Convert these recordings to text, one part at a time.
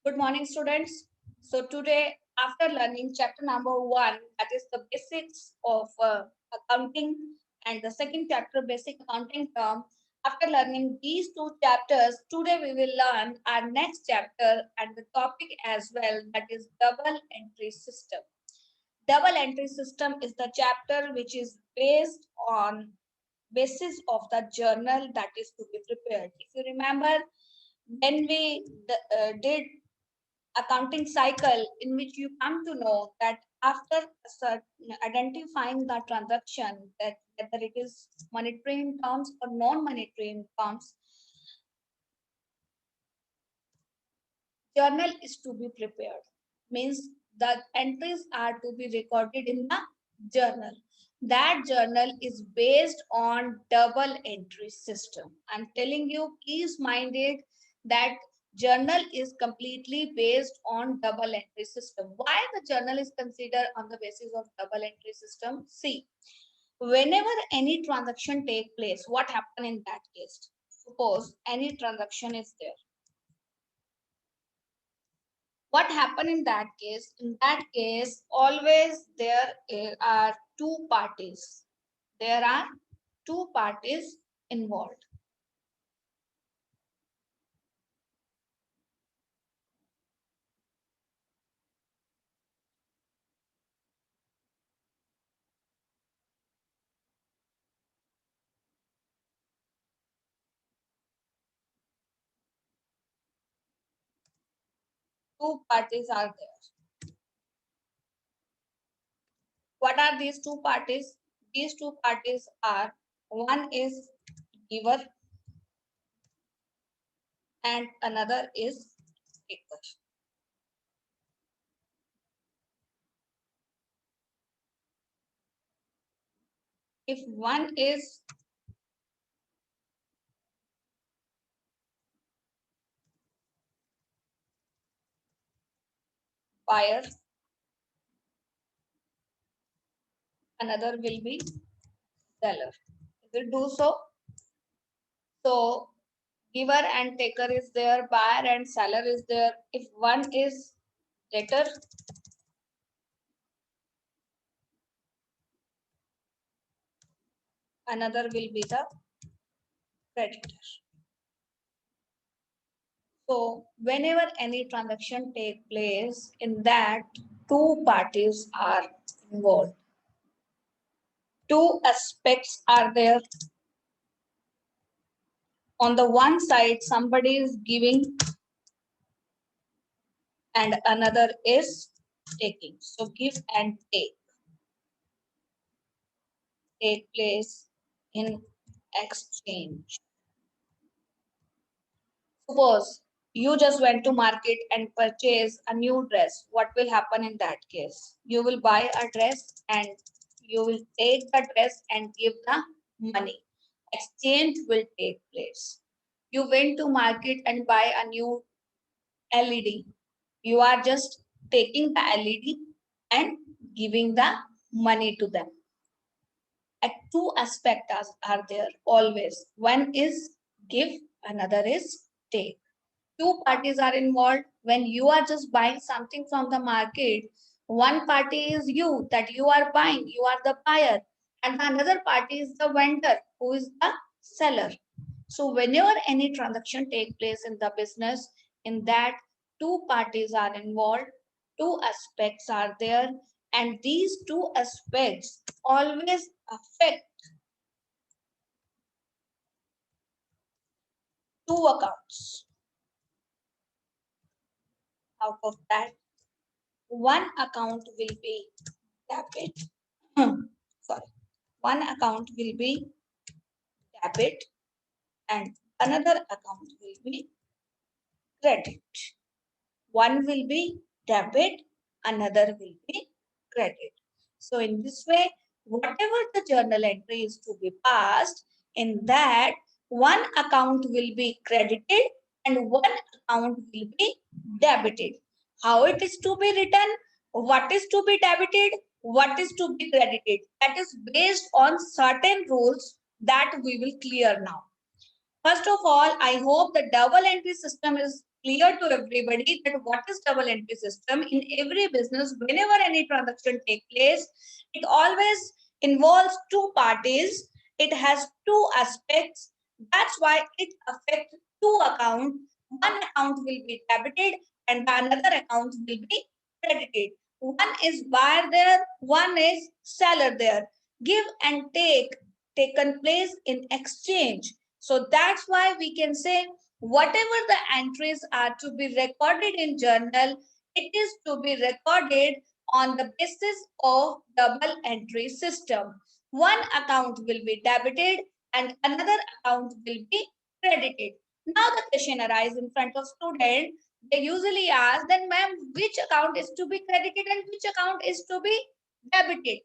Good morning, students. So today, after learning chapter number 1, that is the basics of accounting, and the second chapter, basic accounting term, after learning these two chapters, today we will learn our next chapter and the topic as well, that is double entry system. Double entry system is the chapter which is based on basis of the journal that is to be prepared. If you remember, when we did accounting cycle, in which you come to know that after identifying the transaction, that whether it is monetary in terms or non-monetary in terms, journal is to be prepared. Means the entries are to be recorded in the journal. That journal is based on double entry system. I'm telling you, please mind it that journal is completely based on double entry system. Why the journal is considered on the basis of double entry system? See, whenever any transaction take place, what happen in that case? Suppose any transaction is there, what happened in that case? In that case, always there are two parties. There are two parties involved. Two parties are there. What are these two parties? These two parties are, one is giver and another is taker. If one is buyer, another will be seller. Will do so. So giver and taker is there, buyer and seller is there. If one is debtor, another will be the creditor. So whenever any transaction take place, in that two parties are involved. Two aspects are there. On the one side, somebody is giving and another is taking. So give and take place in exchange. Suppose you just went to market and purchase a new dress. What will happen in that case? You will buy a dress and you will take the dress and give the money. Exchange will take place. You went to market and buy a new LED. You are just taking the LED and giving the money to them. Two aspects are there always. One is give, another is take. Two parties are involved. When you are just buying something from the market, one party is you, that you are buying, you are the buyer, and the another party is the vendor, who is the seller. So whenever any transaction take place in the business, in that two parties are involved, two aspects are there, and these two aspects always affect two accounts. Out of that, one account will be debit. Sorry, one account will be debit and another account will be credit. One will be debit, another will be credit. So in this way, whatever the journal entry is to be passed, in that one account will be credited and one account will be debited. How it is to be written, what is to be debited, what is to be credited, that is based on certain rules that we will clear now. First of all, I hope the double entry system is clear to everybody that what is double entry system. In every business, whenever any transaction take place, it always involves two parties. It has two aspects. That's why it affects two accounts. One account will be debited and the another account will be credited. One is buyer there, one is seller there. Give and take taken place in exchange. So that's why we can say whatever the entries are to be recorded in journal, it is to be recorded on the basis of double entry system. One account will be debited and another account will be credited. Now the question arises in front of student. They usually ask, then ma'am, which account is to be credited and which account is to be debited?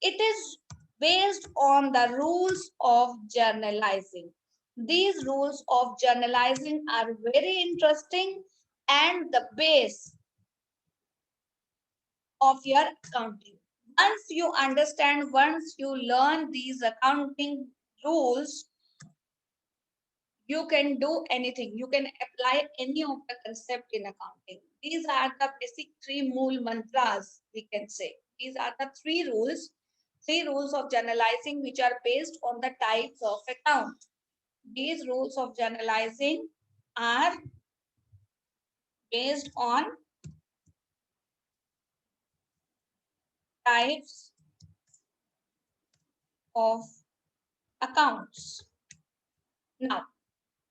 It is based on the rules of journalizing. These rules of journalizing are very interesting and the base of your accounting. Once you understand, once you learn these accounting rules, you can do anything. You can apply any of the concept in accounting. These are the basic three mool mantras, we can say. These are the three rules of journalizing which are based on the types of account. These rules of journalizing are based on types of accounts. Now,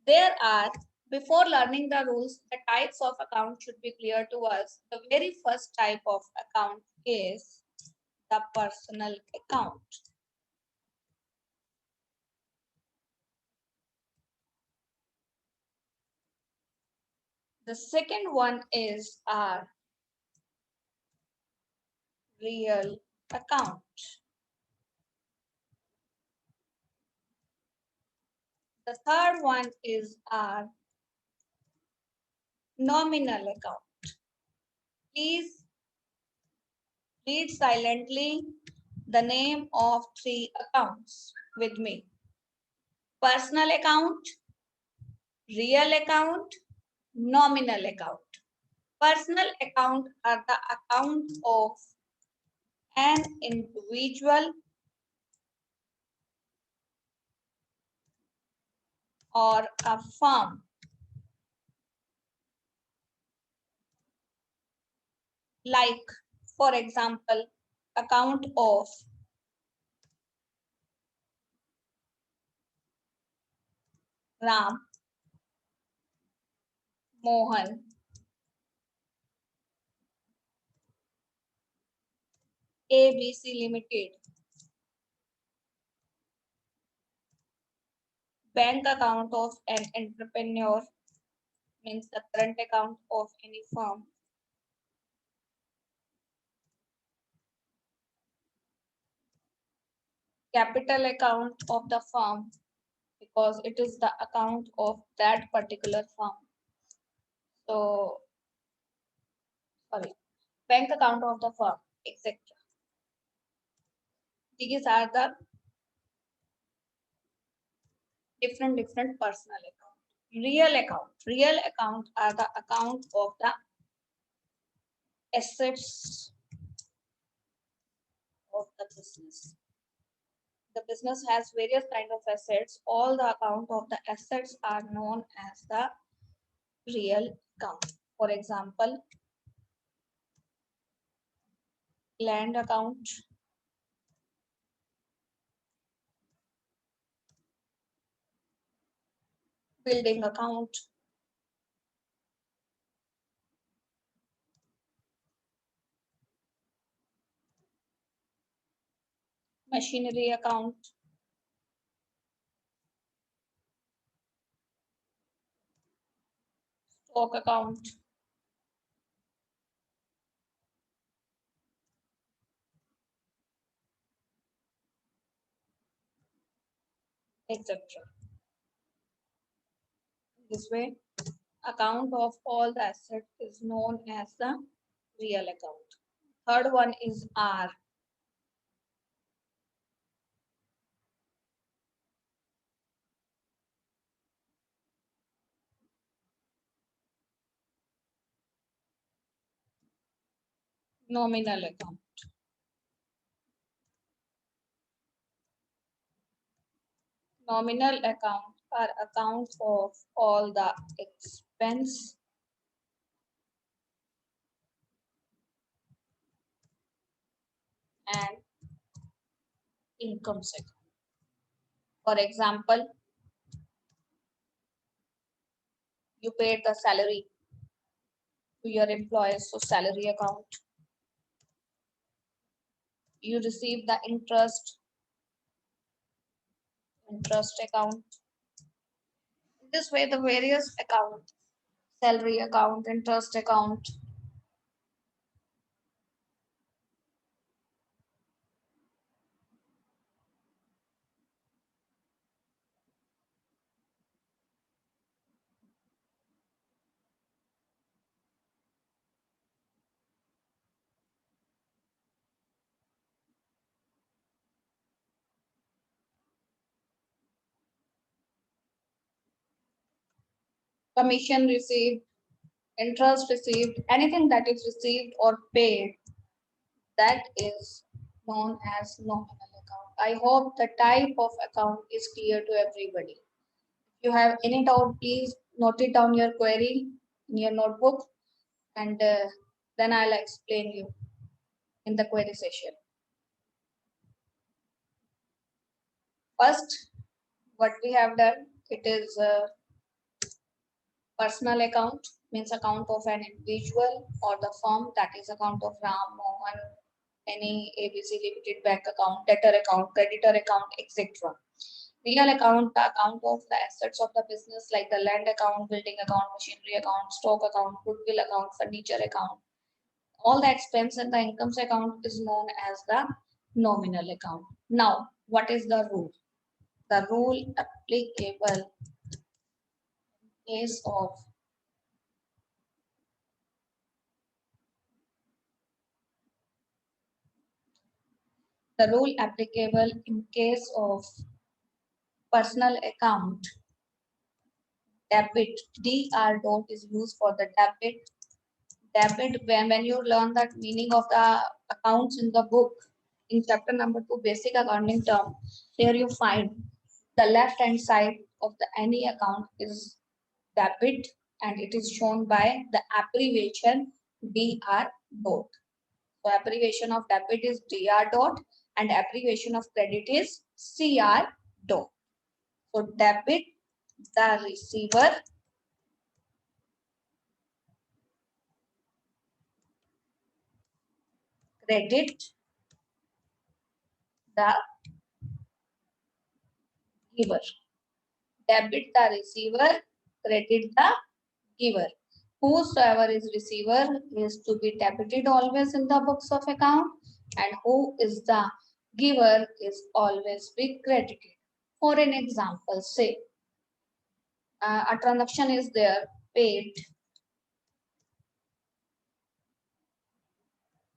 there are, before learning the rules, the types of account should be clear to us. The very first type of account is the personal account. The second one is our real account. The third one is our nominal account. Please read silently the name of three accounts with me. Personal account, real account, nominal account. Personal account are the account of an individual or a firm. Like, for example, account of Ram, Mohan, ABC Limited. Bank account of an entrepreneur means the current account of any firm. Capital account of the firm because it is the account of that particular firm. So, sorry, bank account of the firm, etc. These are the different personal account. Real account are the account of the assets of the business. The business has various kind of assets. All the account of the assets are known as the real account. For example, land account, building account, machinery account, stock account, etc. This way, account of all the assets is known as the real account. Third one is R. Nominal account. Nominal account are accounts of all the expense and income account. For example, you paid the salary to your employees, so salary account. You receive the interest account. In this way, the various account, salary account, interest account, commission received, interest received, anything that is received or paid, that is known as nominal account. I hope the type of account is clear to everybody. If you have any doubt, please note it down your query in your notebook, and then I'll explain you in the query session. First, what we have done, it is a personal account, means account of an individual or the firm, that is account of Ram, Mohan, any ABC limited bank account, debtor account, creditor account, etc. Real account, the account of the assets of the business, like the land account, building account, machinery account, stock account, goodwill account, furniture account. All the expense and the incomes account is known as the nominal account. Now, what is the rule? The rule applicable in case of personal account debit. DR dot is used for the debit. Debit, when you learn that meaning of the accounts in the book in chapter number 2, basic accounting term, there you find the left hand side of the any account is debit, and it is shown by the abbreviation DR dot. So abbreviation of debit is DR dot and abbreviation of credit is CR dot. So debit, the receiver, credit, the giver. Debit the receiver, credit the giver. Whosoever is receiver is to be debited always in the books of account, and who is the giver is always be credited. For an example, say a transaction is there, paid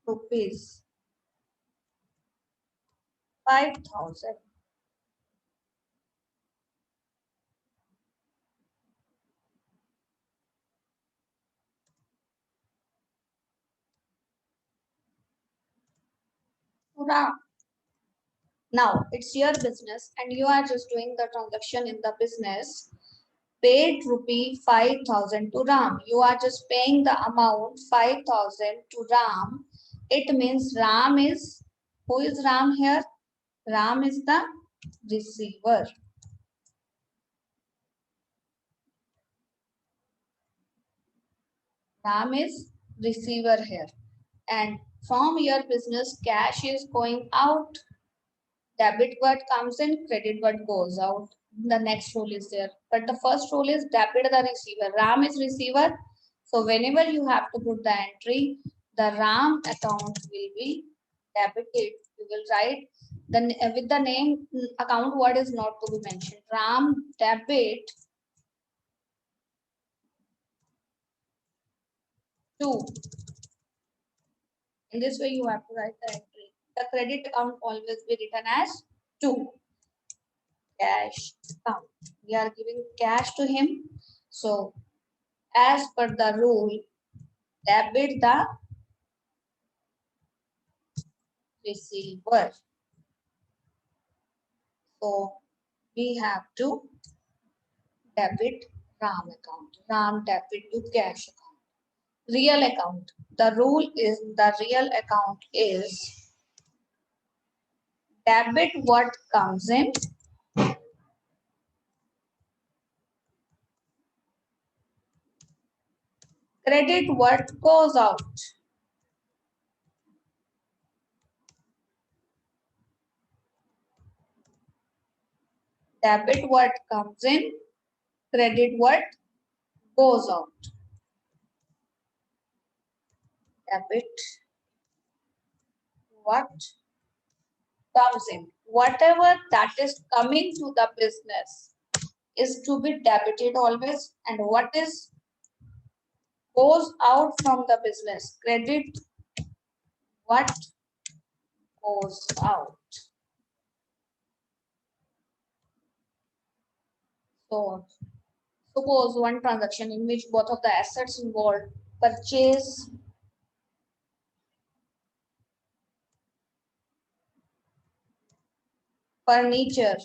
rupees 5,000. Now it's your business and you are just doing the transaction in the business. Paid rupee 5,000 to Ram. You are just paying the amount 5,000 to Ram. It means Ram is, who is Ram here? Ram is the receiver. Ram is receiver here. And from your business, cash is going out. Debit word comes in, credit word goes out. The next rule is there. But the first rule is debit the receiver. Ram is receiver. So whenever you have to put the entry, the Ram account will be debited. You will write the with the name account word is not to be mentioned. Ram debit to. In this way, you have to write the entry. The credit account always be written as to. Cash account. We are giving cash to him. So as per the rule, debit the receiver. So we have to debit RAM account. RAM debit to cash account. Real account. The rule is the real account is debit what comes in, credit what goes out. Debit what comes in, credit what goes out. Debit what comes in. Whatever that is coming to the business is to be debited always, and what is goes out from the business, credit what goes out. So suppose one transaction in which both of the assets involved, purchase furniture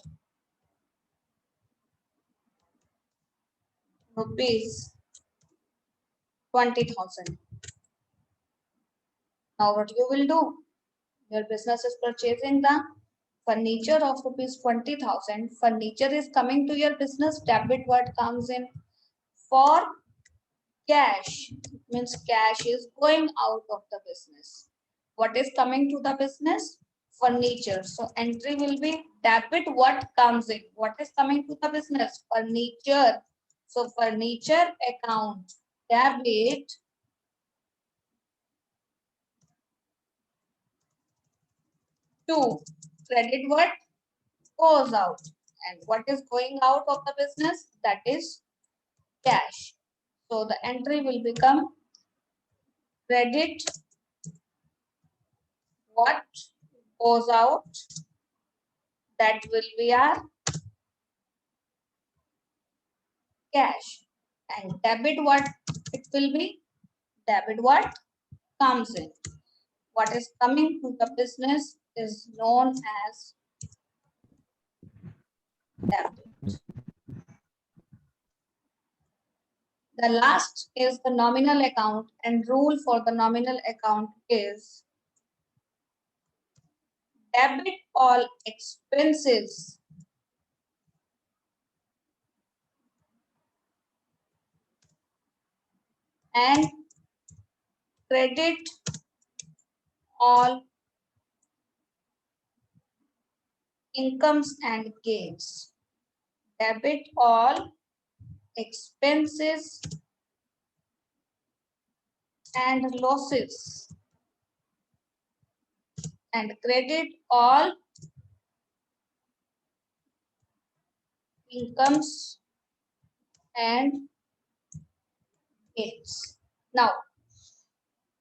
rupees 20,000. Now what you will do? Your business is purchasing the furniture of rupees 20,000. Furniture is coming to your business. Debit what comes in for cash. It means cash is going out of the business. What is coming to the business? Furniture. So entry will be debit what comes in. What is coming to the business? Furniture. So furniture account. Debit to credit what goes out. And what is going out of the business? That is cash. So the entry will become credit what goes out. That will be our cash. And debit what it will be? Debit what comes in. What is coming to the business is known as debit. The last is the nominal account, and rule for the nominal account is debit all expenses and credit all incomes and gains. Debit all expenses and losses and credit all incomes and gains. Now,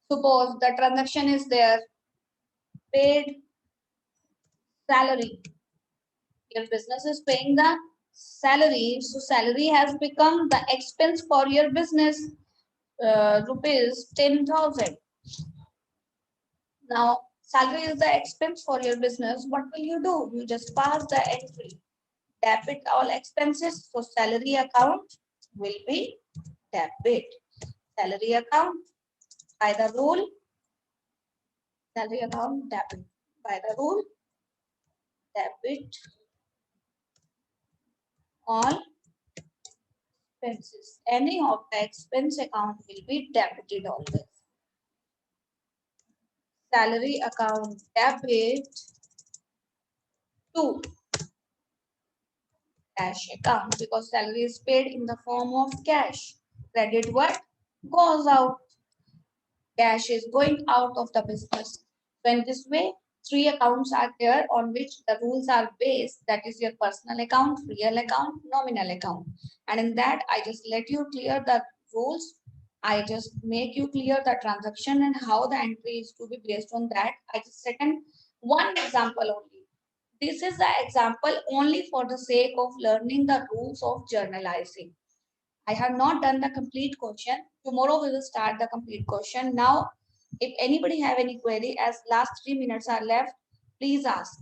suppose the transaction is there, paid salary. Your business is paying the salary, so salary has become the expense for your business, rupees 10,000. Now, salary is the expense for your business. What will you do? You just pass the entry. Debit all expenses. So salary account will be debit. Salary account by the rule. Salary account debit by the rule. Debit all expenses. Any of the expense account will be debited always. Salary account debit to cash account because salary is paid in the form of cash. Credit what goes out. Cash is going out of the business. So in this way, three accounts are there on which the rules are based. That is your personal account, real account, nominal account. And in that, I just let you clear the rules. I just make you clear the transaction and how the entry is to be based on that. I just set one example only. This is the example only for the sake of learning the rules of journalizing. I have not done the complete question. Tomorrow we will start the complete question. Now If anybody have any query, as last 3 minutes are left, please ask.